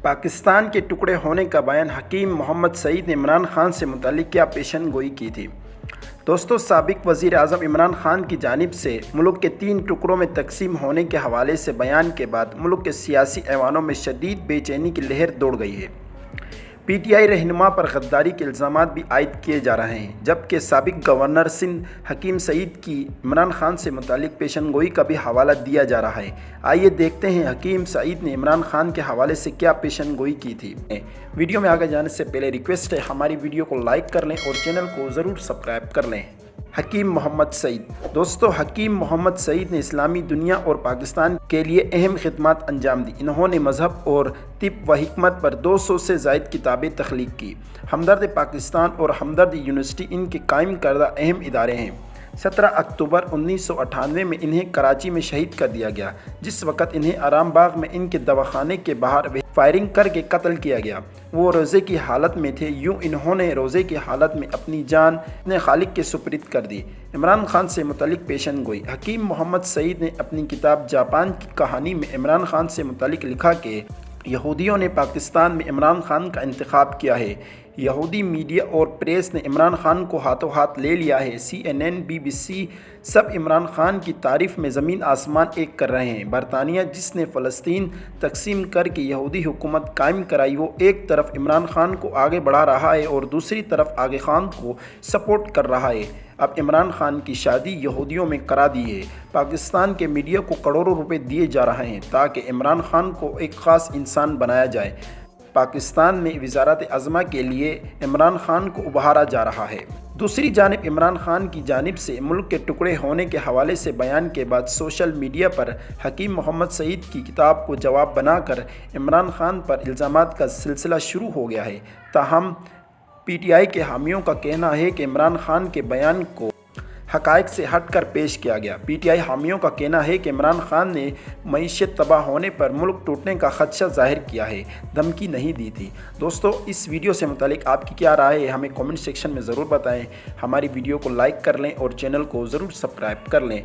پاکستان کے ٹکڑے ہونے کا بیان حکیم محمد سعید نے عمران خان سے متعلق کیا پیشن گوئی کی تھی؟ دوستو، سابق وزیر اعظم عمران خان کی جانب سے ملک کے 3 ٹکڑوں میں تقسیم ہونے کے حوالے سے بیان کے بعد ملک کے سیاسی ایوانوں میں شدید بے چینی کی لہر دوڑ گئی ہے۔ پی ٹی آئی رہنما پر غداری کے الزامات بھی عائد کیے جا رہے ہیں، جبکہ سابق گورنر سندھ حکیم سعید کی عمران خان سے متعلق پیشن گوئی کا بھی حوالہ دیا جا رہا ہے۔ آئیے دیکھتے ہیں حکیم سعید نے عمران خان کے حوالے سے کیا پیشن گوئی کی تھی۔ ویڈیو میں آگے جانے سے پہلے ریکویسٹ ہے ہماری ویڈیو کو لائک کر لیں اور چینل کو ضرور سبسکرائب کر لیں۔ حکیم محمد سعید۔ دوستو، حکیم محمد سعید نے اسلامی دنیا اور پاکستان کے لیے اہم خدمات انجام دی۔ انہوں نے مذہب اور طب و حکمت پر 200 سے زائد کتابیں تخلیق کی۔ ہمدرد پاکستان اور ہمدرد یونیورسٹی ان کے قائم کردہ اہم ادارے ہیں۔ 17 اکتوبر 1998 میں انہیں کراچی میں شہید کر دیا گیا، جس وقت انہیں آرام باغ میں ان کے دواخانے کے باہر فائرنگ کر کے قتل کیا گیا۔ وہ روزے کی حالت میں تھے، یوں انہوں نے روزے کی حالت میں اپنی جان اپنے خالق کے سپرد کر دی۔ عمران خان سے متعلق پیشن گوئی۔ حکیم محمد سعید نے اپنی کتاب جاپان کی کہانی میں عمران خان سے متعلق لکھا کہ یہودیوں نے پاکستان میں عمران خان کا انتخاب کیا ہے۔ یہودی میڈیا اور پریس نے عمران خان کو ہاتھوں ہاتھ لے لیا ہے۔ CNN، BBC سب عمران خان کی تعریف میں زمین آسمان ایک کر رہے ہیں۔ برطانیہ، جس نے فلسطین تقسیم کر کے یہودی حکومت قائم کرائی، وہ ایک طرف عمران خان کو آگے بڑھا رہا ہے اور دوسری طرف آغا خان کو سپورٹ کر رہا ہے۔ اب عمران خان کی شادی یہودیوں میں کرا دی ہے۔ پاکستان کے میڈیا کو کروڑوں روپے دیے جا رہے ہیں تاکہ عمران خان کو ایک خاص انسان بنایا جائے۔ پاکستان میں وزارت عظمیٰ کے لیے عمران خان کو ابھارا جا رہا ہے۔ دوسری جانب عمران خان کی جانب سے ملک کے ٹکڑے ہونے کے حوالے سے بیان کے بعد سوشل میڈیا پر حکیم محمد سعید کی کتاب کو جواب بنا کر عمران خان پر الزامات کا سلسلہ شروع ہو گیا ہے۔ تاہم پی ٹی آئی کے حامیوں کا کہنا ہے کہ عمران خان کے بیان کو حقائق سے ہٹ کر پیش کیا گیا۔ پی ٹی آئی حامیوں کا کہنا ہے کہ عمران خان نے معیشت تباہ ہونے پر ملک ٹوٹنے کا خدشہ ظاہر کیا ہے، دھمکی نہیں دی تھی۔ دوستو، اس ویڈیو سے متعلق آپ کی کیا رائے ہے ہمیں کامنٹ سیکشن میں ضرور بتائیں۔ ہماری ویڈیو کو لائک کر لیں اور چینل کو ضرور سبسکرائب کر لیں۔